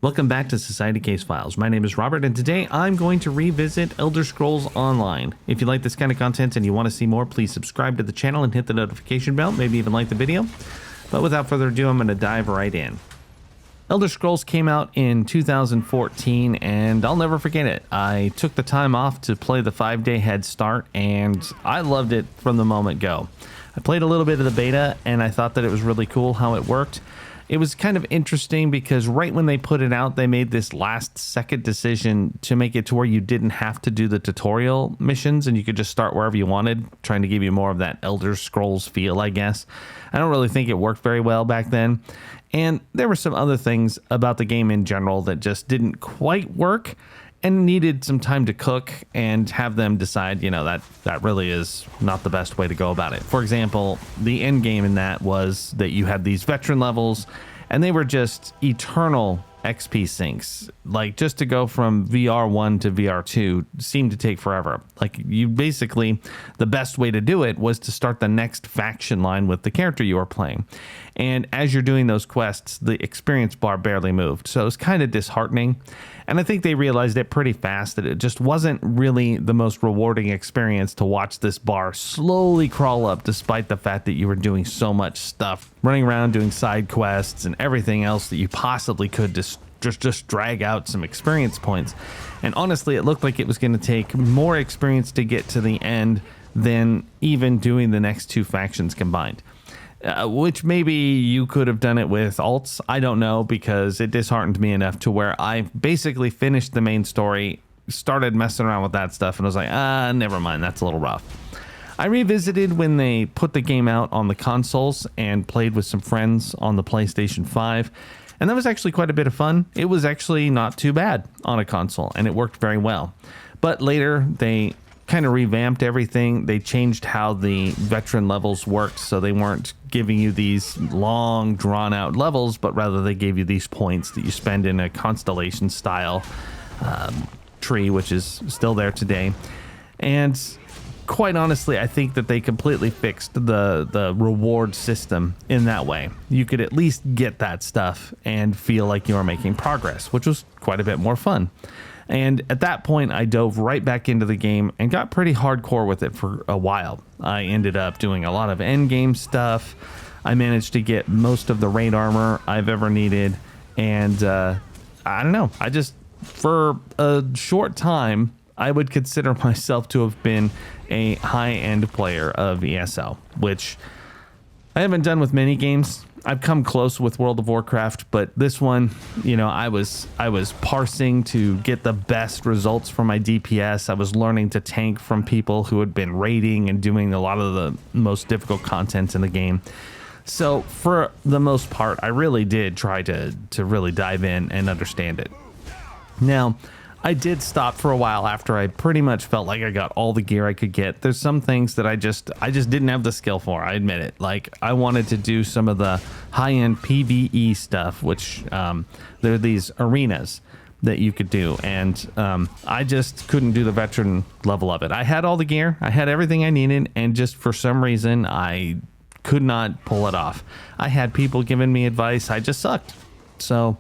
Welcome back to Society Case Files. My name is Robert, and today I'm going to revisit Elder Scrolls Online. If you like this kind of content and you want to see more, please subscribe to the channel and hit the notification bell, maybe even like the video. But without further ado, I'm going to dive right in. Elder Scrolls came out in 2014, and I'll never forget it. I took the time off to play the 5-day head start, and I loved it from the moment go. I played a little bit of the beta, and I thought that it was really cool how it worked. It was kind of interesting because right when they put it out, they made this last-second decision to make it to where you didn't have to do the tutorial missions and you could just start wherever you wanted, trying to give you more of that Elder Scrolls feel, I guess. I don't really think it worked very well back then. And there were some other things about the game in general that just didn't quite work and needed some time to cook and have them decide, that really is not the best way to go about it. For example, the end game in that was that you had these veteran levels and they were just eternal XP sinks. Like, just to go from VR1 to VR2 seemed to take forever. Like, you basically, the best way to do it was to start the next faction line with the character you were playing. And as you're doing those quests, the experience bar barely moved. So it was kind of disheartening. And I think they realized it pretty fast that it just wasn't really the most rewarding experience to watch this bar slowly crawl up, despite the fact that you were doing so much stuff, running around doing side quests and everything else that you possibly could just drag out some experience points. And honestly, it looked like it was going to take more experience to get to the end than even doing the next two factions combined. Which maybe you could have done it with alts. I don't know, because it disheartened me enough to where I basically finished the main story, started messing around with that stuff, and was like, never mind, that's a little rough. I revisited when they put the game out on the consoles and played with some friends on the PlayStation 5, and that was actually quite a bit of fun. It was actually not too bad on a console, and it worked very well. But later, they kind of revamped everything. They changed how the veteran levels worked, so they weren't giving you these long drawn out levels, but rather they gave you these points that you spend in a constellation style tree, which is still there today. And quite honestly, I think that they completely fixed the reward system in that way. You could at least get that stuff and feel like you were making progress, which was quite a bit more fun. And at that point, I dove right back into the game and got pretty hardcore with it for a while. I ended up doing a lot of end game stuff. I managed to get most of the raid armor I've ever needed. And I don't know, I just, for a short time, I would consider myself to have been a high-end player of ESO, which I haven't done with many games. I've come close with World of Warcraft, but this one, I was parsing to get the best results for my DPS. I was learning to tank from people who had been raiding and doing a lot of the most difficult content in the game. So for the most part, I really did try to really dive in and understand it. Now, I did stop for a while after I pretty much felt like I got all the gear I could get. There's some things that I just didn't have the skill for. I admit it. Like, I wanted to do some of the high-end PvE stuff, which there are these arenas that you could do, and I just couldn't do the veteran level of it. I had all the gear, I had everything I needed, and just for some reason I could not pull it off. I had people giving me advice. I just sucked. So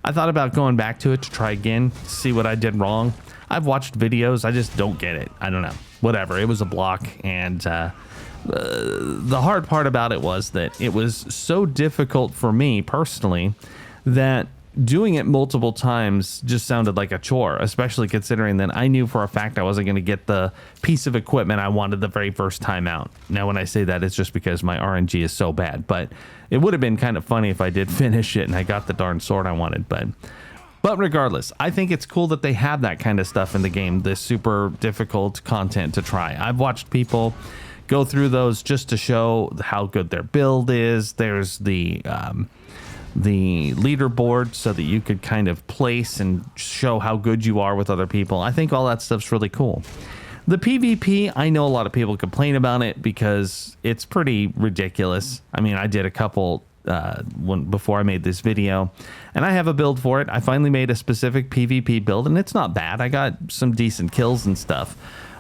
I thought about going back to it to try again, see what I did wrong. I've watched videos, I just don't get it. I don't know. Whatever, it was a block, and the hard part about it was that it was so difficult for me personally that doing it multiple times just sounded like a chore, especially considering that I knew for a fact I wasn't going to get the piece of equipment I wanted the very first time out. Now, when I say that, it's just because my RNG is so bad, but it would have been kind of funny if I did finish it and I got the darn sword I wanted. But regardless, I think it's cool that they have that kind of stuff in the game, this super difficult content to try. I've watched people go through those just to show how good their build is. There's the leaderboard so that you could kind of place and show how good you are with other people. I think all that stuff's really cool. The PvP, I know a lot of people complain about it because it's pretty ridiculous. I mean, I did a couple before I made this video, and I have a build for it. I finally made a specific PvP build, and it's not bad. I got some decent kills and stuff.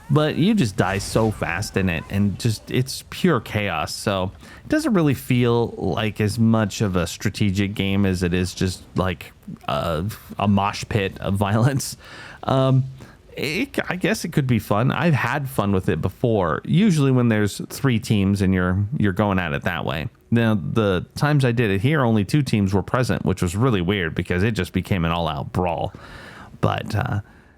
but you just die so fast in it, and just it's pure chaos. So it doesn't really feel like as much of a strategic game as it is just like a mosh pit of violence. I guess it could be fun. I've had fun with it before, usually when there's 3 teams and you're going at it that way. Now, the times I did it here, only 2 teams were present, which was really weird because it just became an all-out brawl. But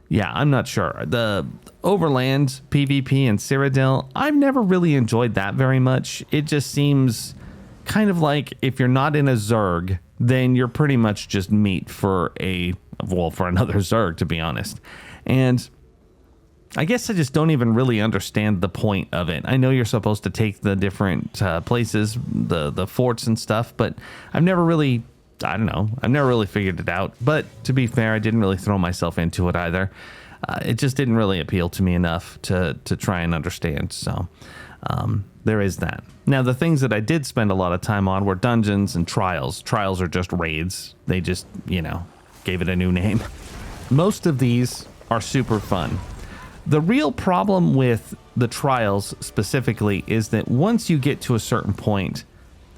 yeah, I'm not sure. The Overland, PvP, and Cyrodiil, I've never really enjoyed that very much. It just seems kind of like if you're not in a Zerg, then you're pretty much just meat for another Zerg, to be honest. And I guess I just don't even really understand the point of it. I know you're supposed to take the different places, the forts and stuff, but I've never really figured it out. But to be fair, I didn't really throw myself into it either. It just didn't really appeal to me enough to try and understand. So there is that. Now, the things that I did spend a lot of time on were dungeons and trials. Trials are just raids. They just, gave it a new name. Most of these are super fun. The real problem with the trials specifically is that once you get to a certain point,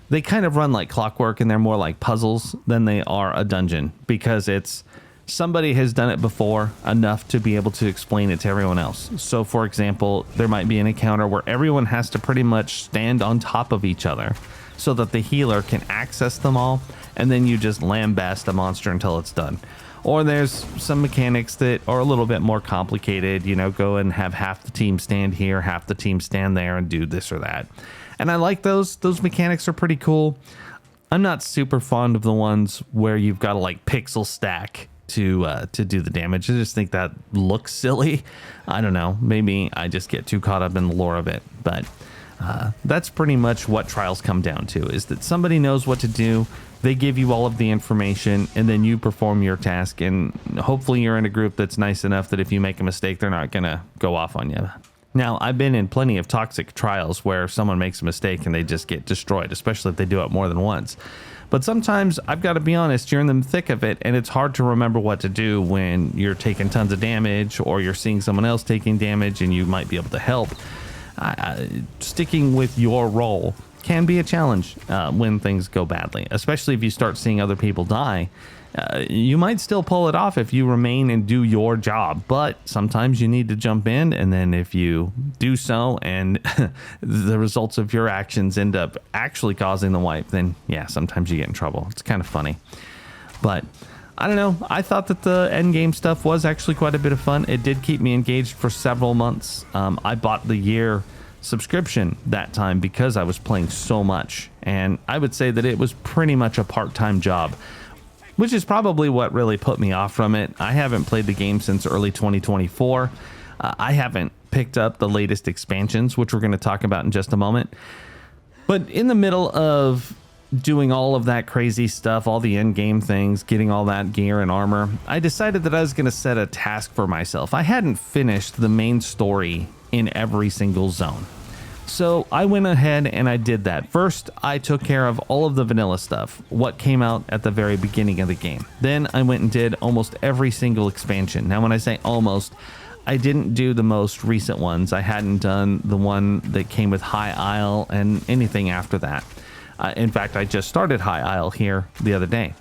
they kind of run like clockwork, and they're more like puzzles than they are a dungeon, because it's somebody has done it before enough to be able to explain it to everyone else. So for example, there might be an encounter where everyone has to pretty much stand on top of each other so that the healer can access them all, and then you just lambast a monster until it's done. Or there's some mechanics that are a little bit more complicated, go and have half the team stand here, half the team stand there and do this or that. And I like those. Those mechanics are pretty cool. I'm not super fond of the ones where you've got to like pixel stack to do the damage. I just think that looks silly. I don't know. Maybe I just get too caught up in the lore of it. But that's pretty much what trials come down to, is that somebody knows what to do. They give you all of the information, and then you perform your task, and hopefully you're in a group that's nice enough that if you make a mistake, they're not going to go off on you. Now, I've been in plenty of toxic trials where someone makes a mistake and they just get destroyed, especially if they do it more than once. But sometimes, I've got to be honest, you're in the thick of it, and it's hard to remember what to do when you're taking tons of damage, or you're seeing someone else taking damage and you might be able to help. Sticking with your role can be a challenge when things go badly, especially if you start seeing other people die. You might still pull it off if you remain and do your job, but sometimes you need to jump in, and then if you do so and the results of your actions end up actually causing the wipe, then yeah, sometimes you get in trouble. It's kind of funny. But I don't know. I thought that the end game stuff was actually quite a bit of fun. It did keep me engaged for several months. I bought the year subscription that time because I was playing so much, and I would say that it was pretty much a part-time job, which is probably what really put me off from it. I haven't played the game since early 2024. I haven't picked up the latest expansions, which we're going to talk about in just a moment. But in the middle of doing all of that crazy stuff, all the end game things, getting all that gear and armor, I decided that I was going to set a task for myself. I hadn't finished the main story in every single zone. So I went ahead and I did that. First, I took care of all of the vanilla stuff, what came out at the very beginning of the game. Then I went and did almost every single expansion. Now, when I say almost, I didn't do the most recent ones. I hadn't done the one that came with High Isle and anything after that. In fact, I just started High Isle here the other day.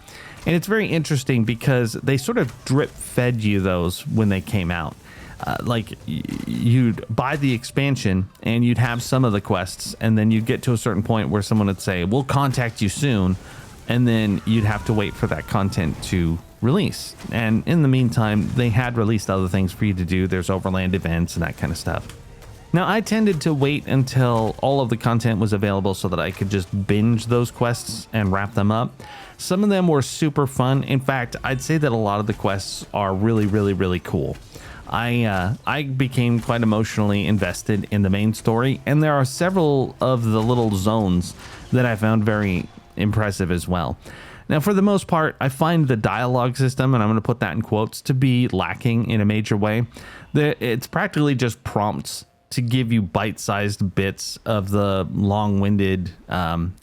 And it's very interesting because they sort of drip fed you those when they came out. Like you'd buy the expansion and you'd have some of the quests, and then you'd get to a certain point where someone would say, we'll contact you soon, and then you'd have to wait for that content to release. And in the meantime, they had released other things for you to do. There's overland events and that kind of stuff. Now, I tended to wait until all of the content was available so that I could just binge those quests and wrap them up. Some of them were super fun. In fact, I'd say that a lot of the quests are really, really, really cool. I became quite emotionally invested in the main story, and there are several of the little zones that I found very impressive as well. Now, for the most part, I find the dialogue system, and I'm going to put that in quotes, to be lacking in a major way. It's practically just prompts to give you bite-sized bits of the long-winded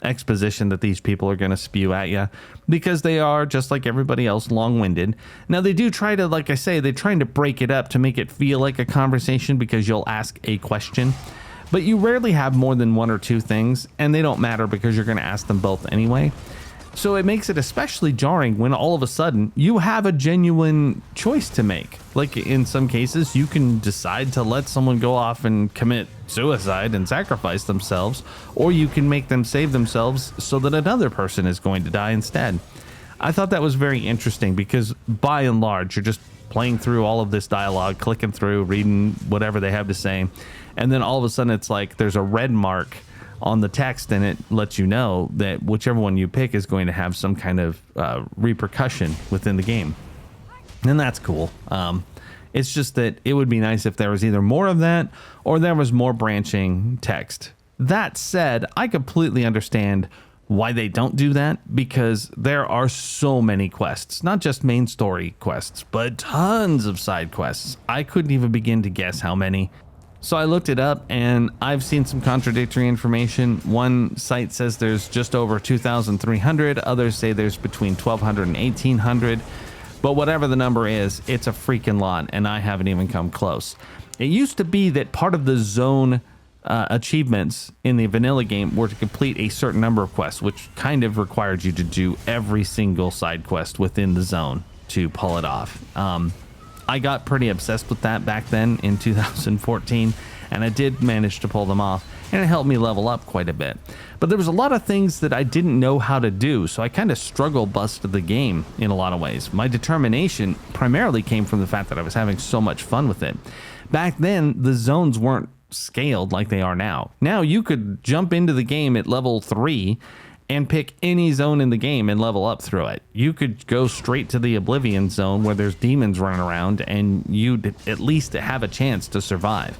exposition that these people are going to spew at you, because they are, just like everybody else, long-winded. Now, they do try to, like I say, they're trying to break it up to make it feel like a conversation, because you'll ask a question, but you rarely have more than one or two things, and they don't matter because you're going to ask them both anyway. So it makes it especially jarring when all of a sudden you have a genuine choice to make. Like in some cases, you can decide to let someone go off and commit suicide and sacrifice themselves, or you can make them save themselves so that another person is going to die instead. I thought that was very interesting because by and large, you're just playing through all of this dialogue, clicking through, reading whatever they have to say. And then all of a sudden it's like there's a red mark on the text, and it lets you know that whichever one you pick is going to have some kind of repercussion within the game. And that's cool. It's just that it would be nice if there was either more of that or there was more branching text. That said, I completely understand why they don't do that, because there are so many quests, not just main story quests, but tons of side quests. I couldn't even begin to guess how many. So I looked it up, and I've seen some contradictory information. One site says there's just over 2,300. Others say there's between 1,200 and 1,800. But whatever the number is, it's a freaking lot, and I haven't even come close. It used to be that part of the zone achievements in the vanilla game were to complete a certain number of quests, which kind of required you to do every single side quest within the zone to pull it off. I got pretty obsessed with that back then in 2014, and I did manage to pull them off, and it helped me level up quite a bit. But there was a lot of things that I didn't know how to do, so I kind of struggle busted the game in a lot of ways. My determination primarily came from the fact that I was having so much fun with it. Back then, the zones weren't scaled like they are now. Now you could jump into the game at level 3 and pick any zone in the game and level up through it. You could go straight to the Oblivion zone where there's demons running around, and you'd at least have a chance to survive.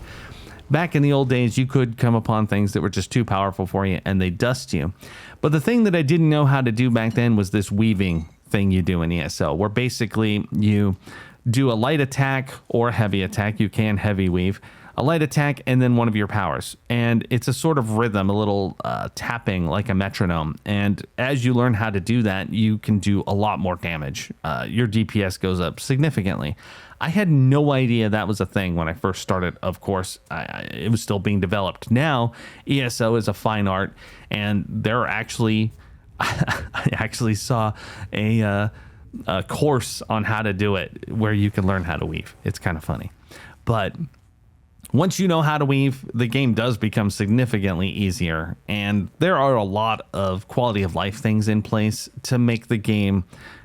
Back in the old days, you could come upon things that were just too powerful for you, and they dust you. But the thing that I didn't know how to do back then was this weaving thing you do in ESO, where basically you do a light attack or a heavy attack. You can heavy weave. A light attack, and then one of your powers. And it's a sort of rhythm, a little tapping like a metronome. And as you learn how to do that, you can do a lot more damage. Your DPS goes up significantly. I had no idea that was a thing when I first started. Of course, it was still being developed. Now, ESO is a fine art, and there are actually, I actually saw a course on how to do it where you can learn how to weave. It's kind of funny. But once you know how to weave, the game does become significantly easier, and there are a lot of quality of life things in place to make the game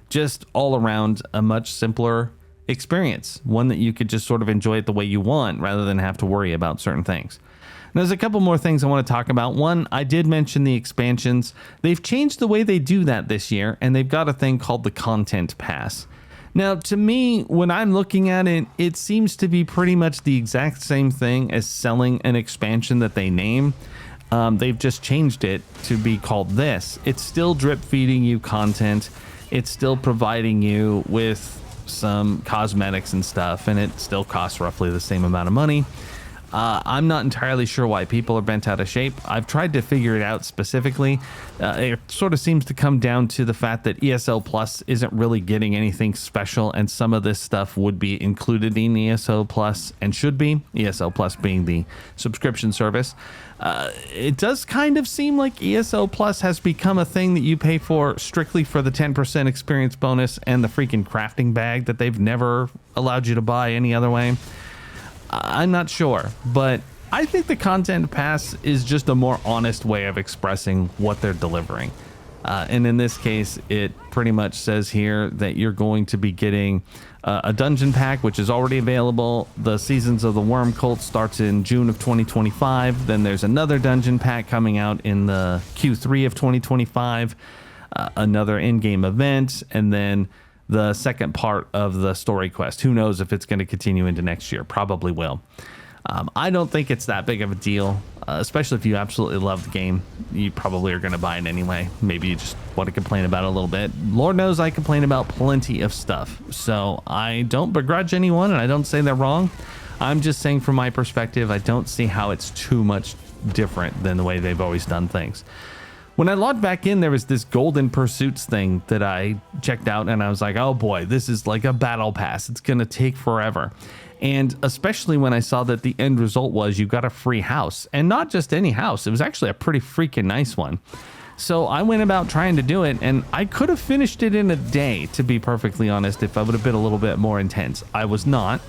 just all around a much simpler experience, one that you could just sort of enjoy it the way you want rather than have to worry about certain things. And there's a couple more things I want to talk about. One, I did mention the expansions. They've changed the way they do that this year, and they've got a thing called the Content Pass. Now, to me, when I'm looking at it, it seems to be pretty much the exact same thing as selling an expansion that they name. They've just changed it to be called this. It's still drip feeding you content. It's still providing you with some cosmetics and stuff, and it still costs roughly the same amount of money. I'm not entirely sure why people are bent out of shape. I've tried to figure it out specifically. It sort of seems to come down to the fact that ESO Plus isn't really getting anything special, and some of this stuff would be included in ESO Plus and should be, ESO Plus being the subscription service. It does kind of seem like ESO Plus has become a thing that you pay for strictly for the 10% experience bonus and the freaking crafting bag that they've never allowed you to buy any other way. I'm not sure, but I think the Content Pass is just a more honest way of expressing what they're delivering. And in this case, it pretty much says here that you're going to be getting a dungeon pack, which is already available. The Seasons of the Worm Cult starts in June of 2025. Then there's another dungeon pack coming out in the Q3 of 2025, another in-game event, and then the second part of the story quest. Who knows if it's going to continue into next year? Probably will. I don't think it's that big of a deal, especially if you absolutely love the game. You probably are going to buy it anyway. Maybe you just want to complain about it a little bit. Lord knows I complain about plenty of stuff, so I don't begrudge anyone, and I don't say they're wrong. I'm just saying from my perspective, I don't see how it's too much different than the way they've always done things. When I logged back in, there was this Golden Pursuits thing that I checked out, and I was like, oh boy, this is like a battle pass. It's going to take forever. And especially when I saw that the end result was you got a free house, and not just any house. It was actually a pretty freaking nice one. So I went about trying to do it, and I could have finished it in a day, to be perfectly honest, if I would have been a little bit more intense. I was not.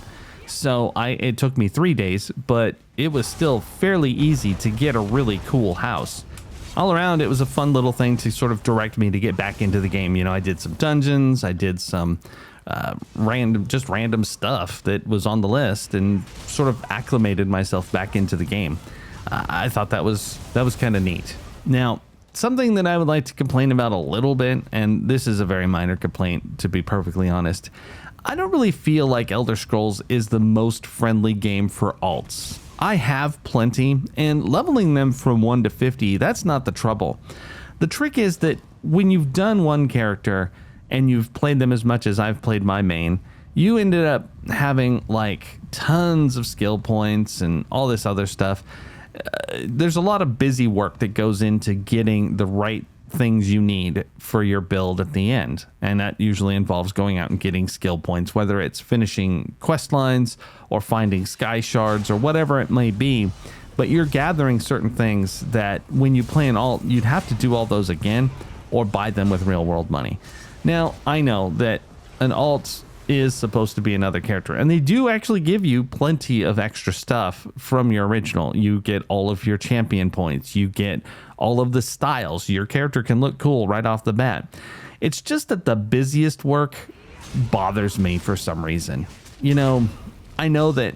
So it took me 3 days, but it was still fairly easy to get a really cool house. All around, it was a fun little thing to sort of direct me to get back into the game. You know, I did some dungeons, I did some random stuff that was on the list, and sort of acclimated myself back into the game. I thought that was kind of neat. Now, something that I would like to complain about a little bit, and this is a very minor complaint, to be perfectly honest. I don't really feel like Elder Scrolls is the most friendly game for alts. I have plenty, and leveling them from 1 to 50, that's not the trouble. The trick is that when you've done one character and you've played them as much as I've played my main, you ended up having like tons of skill points and all this other stuff. There's a lot of busy work that goes into getting the right things you need for your build at the end, and that usually involves going out and getting skill points, whether it's finishing quest lines or finding sky shards or whatever it may be. But you're gathering certain things that when you play an alt, you'd have to do all those again or buy them with real world money. Now, I know that an alt is supposed to be another character, and they do actually give you plenty of extra stuff from your original. You get all of your champion points, you get all of the styles, your character can look cool right off the bat. It's just that the busiest work bothers me for some reason. You know, I know that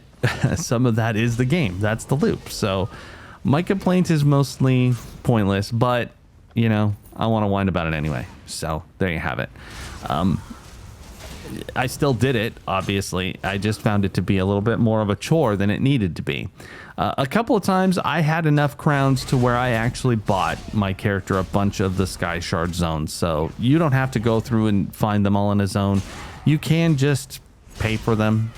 some of that is the game, that's the loop, so my complaint is mostly pointless, but you know, I want to whine about it anyway, so there you have it. I still did it, obviously. I just found it to be a little bit more of a chore than it needed to be. A couple of times I had enough crowns to where I actually bought my character a bunch of the Sky Shard zones. So you don't have to go through and find them all in a zone. You can just pay for them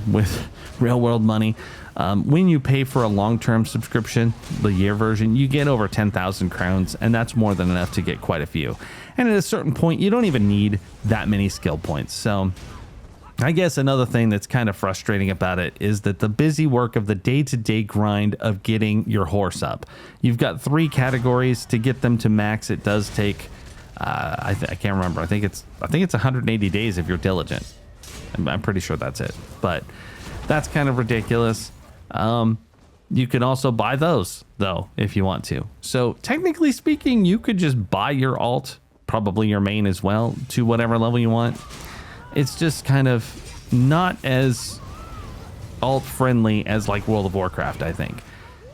with real world money. When you pay for a long-term subscription, the year version, you get over 10,000 crowns, and that's more than enough to get quite a few. And at a certain point, you don't even need that many skill points. So I guess another thing that's kind of frustrating about it is that the busy work of the day-to-day grind of getting your horse up. You've got 3 categories to get them to max. It does take, I can't remember. I think it's 180 days if you're diligent. I'm pretty sure that's it, but that's kind of ridiculous. You can also buy those though if you want to. So technically speaking, you could just buy your alt, probably your main as well, to whatever level you want. It's just kind of not as alt friendly as like World of Warcraft, I think.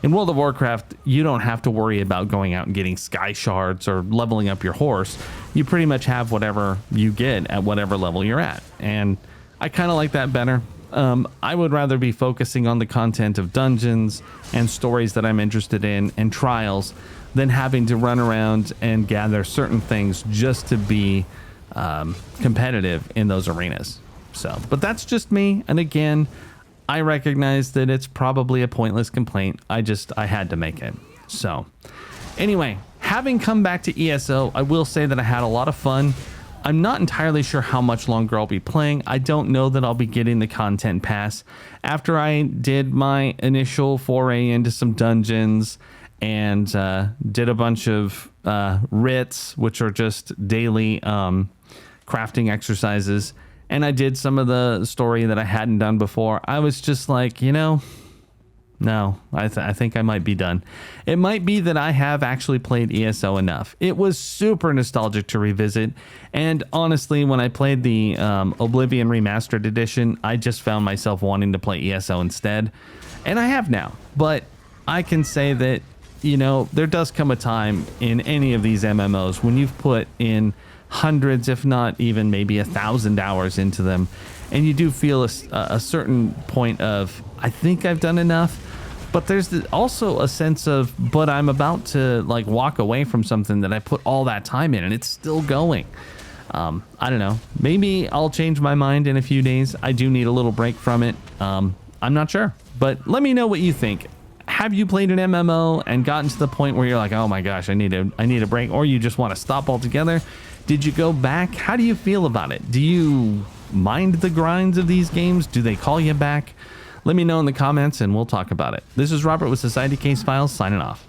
In World of Warcraft, you don't have to worry about going out and getting sky shards or leveling up your horse. You pretty much have whatever you get at whatever level you're at, and I kind of like that better. I would rather be focusing on the content of dungeons and stories that I'm interested in and trials than having to run around and gather certain things just to be competitive in those arenas. So, but that's just me. And again, I recognize that it's probably a pointless complaint. I had to make it. So anyway, having come back to ESO, I will say that I had a lot of fun. I'm not entirely sure how much longer I'll be playing. I don't know that I'll be getting the content pass. After I did my initial foray into some dungeons and did a bunch of writs, which are just daily crafting exercises, and I did some of the story that I hadn't done before, I was just like, you know, no, I think I might be done. It might be that I have actually played ESO enough. It was super nostalgic to revisit, and honestly, when I played the Oblivion Remastered Edition, I just found myself wanting to play ESO instead, and I have now. But I can say that, you know, there does come a time in any of these MMOs when you've put in hundreds, if not even maybe 1,000 hours into them, and you do feel a certain point of, I think I've done enough. But there's also a sense of, but I'm about to like walk away from something that I put all that time in and it's still going. I don't know. Maybe I'll change my mind in a few days. I do need a little break from it. I I'm not sure, but let me know what you think. Have you played an MMO and gotten to the point where you're like, oh my gosh, I need a break, or you just want to stop altogether? Did you go back? How do you feel about it? Do you mind the grinds of these games? Do they call you back? Let me know in the comments and we'll talk about it. This is Robert with Society Case Files signing off.